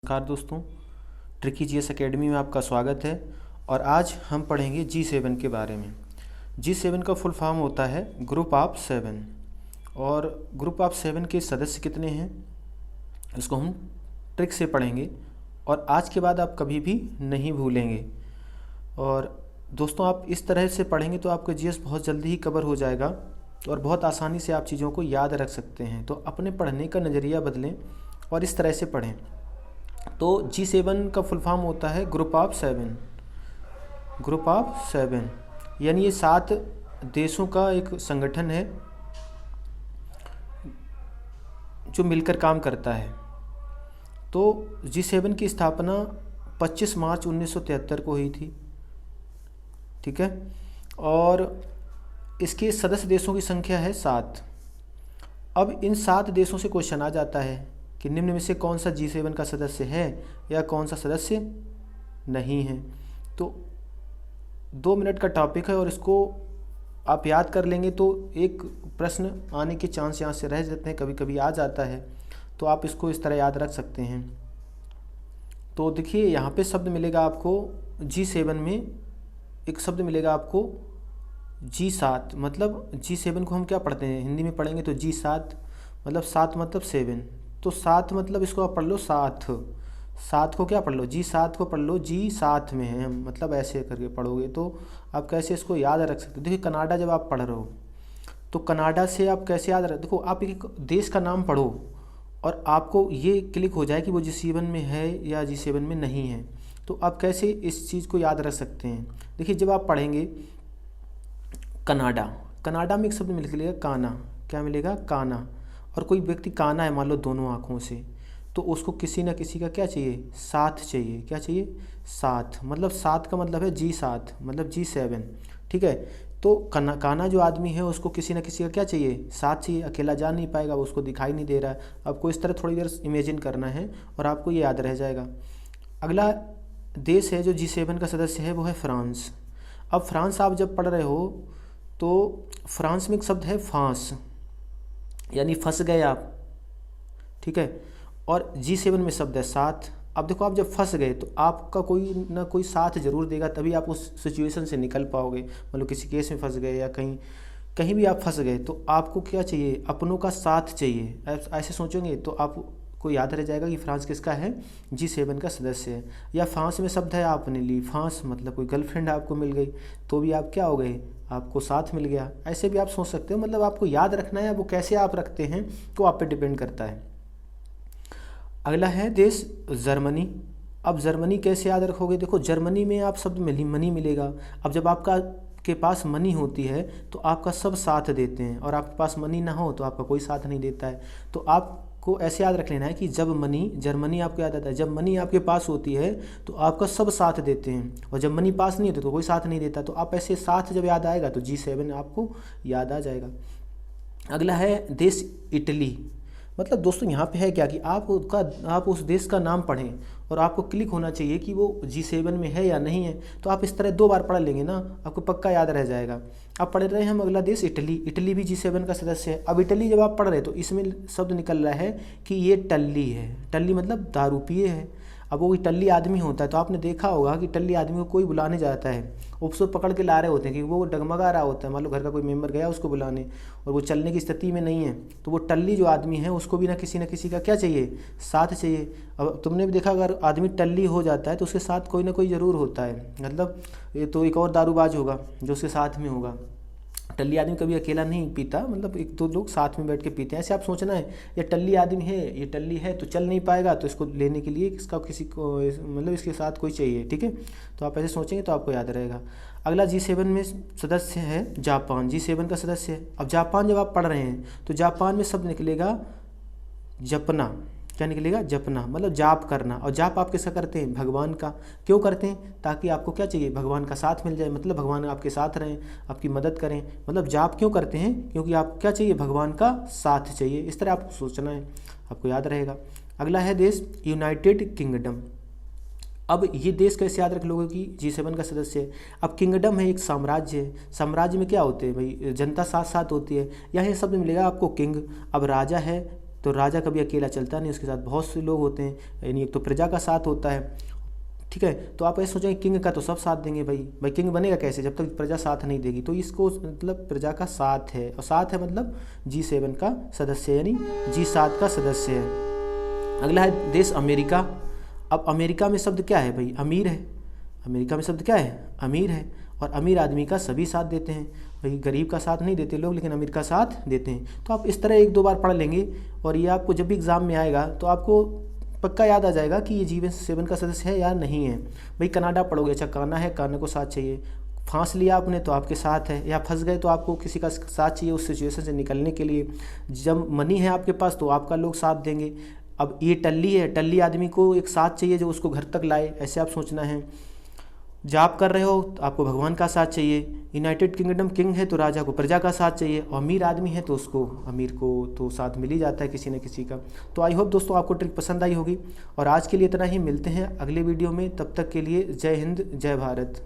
नमस्कार दोस्तों, tricky GS academy में आपका स्वागत है। और आज हम पढ़ेंगे G7 के बारे में। G7 का फुल फॉर्म होता है ग्रुप ऑफ 7। और ग्रुप ऑफ 7 के सदस्य कितने हैं इसको हम ट्रिक से पढ़ेंगे और आज के बाद आप कभी भी नहीं भूलेंगे। और दोस्तों, आप इस तरह से पढ़ेंगे तो आपका जीएस बहुत जल्दी ही कवर हो जाएगा और बहुत आसानी से आप चीज़ों को याद रख सकते हैं। तो अपने पढ़ने का नज़रिया बदलें और इस तरह से पढ़ें। तो G7 का फुल फॉर्म होता है ग्रुप ऑफ 7। ग्रुप ऑफ 7 यानी ये 7 देशों का एक संगठन है जो मिलकर काम करता है। तो G7 की स्थापना 25 मार्च 1973 को हुई थी, ठीक है। और इसके सदस्य देशों की संख्या है 7। अब इन 7 देशों से क्वेश्चन आ जाता है कि निम्न में से कौन सा G7 का सदस्य है या कौन सा सदस्य नहीं है। तो 2 मिनट का टॉपिक है और इसको आप याद कर लेंगे तो एक प्रश्न आने के चांस यहाँ से रह जाते हैं, कभी कभी आ जाता है। तो आप इसको इस तरह याद रख सकते हैं। तो देखिए, यहाँ पे शब्द मिलेगा आपको G7 में, एक शब्द मिलेगा आपको G7। मतलब G7 को हम क्या पढ़ते हैं, हिंदी में पढ़ेंगे तो G7 मतलब 7 मतलब 7। तो 7 मतलब इसको आप पढ़ लो 7। 7 को क्या पढ़ लो, G7 को पढ़ लो, G7 में है, मतलब ऐसे करके पढ़ोगे तो आप कैसे इसको याद रख सकते हो। देखिए, कनाडा जब आप पढ़ रहे हो तो कनाडा से आप कैसे याद रख, देखो आप एक देश का नाम पढ़ो और आपको ये क्लिक हो जाए कि वो G7 में है या G7 में नहीं है। तो आप कैसे इस चीज़ को याद रख सकते हैं। देखिए, जब आप पढ़ेंगे कनाडा, कनाडा में एक शब्द मिलेगा काना। क्या मिलेगा, काना। और कोई व्यक्ति काना है मान लो दोनों आँखों से, तो उसको किसी न किसी का क्या चाहिए, साथ चाहिए। क्या चाहिए, साथ। मतलब 7 का मतलब है G7 मतलब G7, ठीक है। तो काना जो आदमी है उसको किसी न किसी का क्या चाहिए, साथ चाहिए। अकेला जा नहीं पाएगा, उसको दिखाई नहीं दे रहा है। आपको इस तरह थोड़ी देर इमेजिन करना है और आपको ये याद रह जाएगा। अगला देश है जो G7 का सदस्य है वो है फ्रांस। अब फ्रांस आप जब पढ़ रहे हो तो फ्रांस में एक शब्द है फांस, यानी फंस गए आप, ठीक है। और G7 में शब्द है साथ। अब देखो, आप जब फंस गए तो आपका कोई ना कोई साथ जरूर देगा, तभी आप उस सिचुएशन से निकल पाओगे। मतलब किसी केस में फंस गए या कहीं कहीं भी आप फंस गए तो आपको क्या चाहिए, अपनों का साथ चाहिए। ऐसे सोचोगे तो आपको याद रह जाएगा कि फ्रांस किसका है, G7 का सदस्य है। या फ्रांस में शब्द है आपने ली फांस, मतलब कोई गर्लफ्रेंड आपको मिल गई तो भी आप क्या हो गए, आपको साथ मिल गया। ऐसे भी आप सोच सकते हो। मतलब आपको याद रखना है, वो कैसे आप रखते हैं तो आप पे डिपेंड करता है। अगला है देश जर्मनी। अब जर्मनी कैसे याद रखोगे, देखो जर्मनी में आप शब्द मनी मिलेगा। अब जब आपका के पास मनी होती है तो आपका सब साथ देते हैं, और आपके पास मनी ना हो तो आपका कोई साथ नहीं देता है। तो आपको ऐसे याद रख लेना है कि जब मनी, जर्मनी आपको याद आता है, जब मनी आपके पास होती है तो आपका सब साथ देते हैं, और जब मनी पास नहीं होती तो कोई साथ नहीं देता। तो आप ऐसे साथ जब याद आएगा तो G7 आपको याद आ जाएगा। अगला है देश इटली। मतलब दोस्तों, यहाँ पे है क्या कि आप उस देश का नाम पढ़ें और आपको क्लिक होना चाहिए कि वो G7 में है या नहीं है। तो आप इस तरह 2 बार पढ़ लेंगे ना, आपको पक्का याद रह जाएगा। अब पढ़ रहे हैं हम अगला देश इटली। इटली भी G7 का सदस्य है। अब इटली जब आप पढ़ रहे हैं तो इसमें शब्द निकल रहा है कि ये टल्ली है। टल्ली मतलब दारू पिए है। अब वो टल्ली आदमी होता है तो आपने देखा होगा कि टल्ली आदमी को कोई बुलाने जाता है, उसको पकड़ के ला रहे होते हैं कि वो डगमगा रहा होता है। मान लो घर का कोई मेंबर गया उसको बुलाने और वो चलने की स्थिति में नहीं है, तो वो टल्ली जो आदमी है उसको भी ना किसी का क्या चाहिए, साथ चाहिए। अब तुमने भी देखा, अगर आदमी टल्ली हो जाता है तो उसके साथ कोई ना कोई ज़रूर होता है। मतलब ये तो एक और दारूबाज होगा जो उसके साथ में होगा। टल्ली आदमी कभी अकेला नहीं पीता, मतलब 1-2 लोग साथ में बैठ के पीते हैं। ऐसे आप सोचना है ये टल्ली आदमी है, ये टल्ली है तो चल नहीं पाएगा, तो इसको लेने के लिए इसका किसी को मतलब इसके साथ कोई चाहिए, ठीक है। तो आप ऐसे सोचेंगे तो आपको याद रहेगा। अगला G7 में सदस्य है जापान। G7 का सदस्य है। अब जापान जब आप पढ़ रहे हैं तो जापान में शब्द निकलेगा जपना। क्या निकलेगा, जपना। मतलब जाप करना। और जाप आप किसका करते हैं, भगवान का। क्यों करते हैं, ताकि आपको क्या चाहिए, भगवान का साथ मिल जाए। मतलब भगवान आपके साथ रहें, आपकी मदद करें। मतलब जाप क्यों करते हैं, क्योंकि आपको क्या चाहिए, भगवान का साथ चाहिए। इस तरह आपको सोचना है, आपको याद रहेगा। अगला है देश यूनाइटेड किंगडम। अब ये देश कैसे याद रख लोगे कि G7 का सदस्य है। अब किंगडम है, एक साम्राज्य है। साम्राज्य में क्या होते हैं भाई, जनता साथ साथ होती है। यहाँ ये शब्द मिलेगा आपको किंग। अब राजा है तो राजा कभी अकेला चलता नहीं, उसके साथ बहुत से लोग होते हैं, यानी एक तो प्रजा का साथ होता है, ठीक है। तो आप ऐसे सोचेंगे किंग का तो सब साथ देंगे, भाई किंग बनेगा कैसे जब तक प्रजा साथ नहीं देगी। तो इसको मतलब प्रजा का साथ है, और साथ है मतलब G7 का सदस्य यानी G7 का सदस्य है। अगला है देश अमेरिका। अब अमेरिका में शब्द क्या है भाई, अमीर है। अमेरिका में शब्द क्या है, अमीर है। और अमीर आदमी का सभी साथ देते हैं भाई, गरीब का साथ नहीं देते लोग, लेकिन अमीर का साथ देते हैं। तो आप इस तरह 1-2 बार पढ़ लेंगे और ये आपको जब भी एग्ज़ाम में आएगा तो आपको पक्का याद आ जाएगा कि ये G7 का सदस्य है या नहीं है। भाई कनाडा पढ़ोगे, अच्छा काना है, काना को साथ चाहिए। फांस लिया आपने तो आपके साथ है, या फंस गए तो आपको किसी का साथ चाहिए उस सिचुएशन से निकलने के लिए। जब मनी है आपके पास तो आपका लोग साथ देंगे। अब ये टल्ली है, टल्ली आदमी को एक साथ चाहिए जो उसको घर तक लाए, ऐसे आप सोचना है। जॉब कर रहे हो तो आपको भगवान का साथ चाहिए। यूनाइटेड किंगडम किंग है तो राजा को प्रजा का साथ चाहिए, और अमीर आदमी है तो उसको अमीर को तो साथ मिल ही जाता है किसी न किसी का। तो आई होप दोस्तों आपको ट्रिक पसंद आई होगी, और आज के लिए इतना ही। मिलते हैं अगले वीडियो में, तब तक के लिए जय हिंद जय भारत।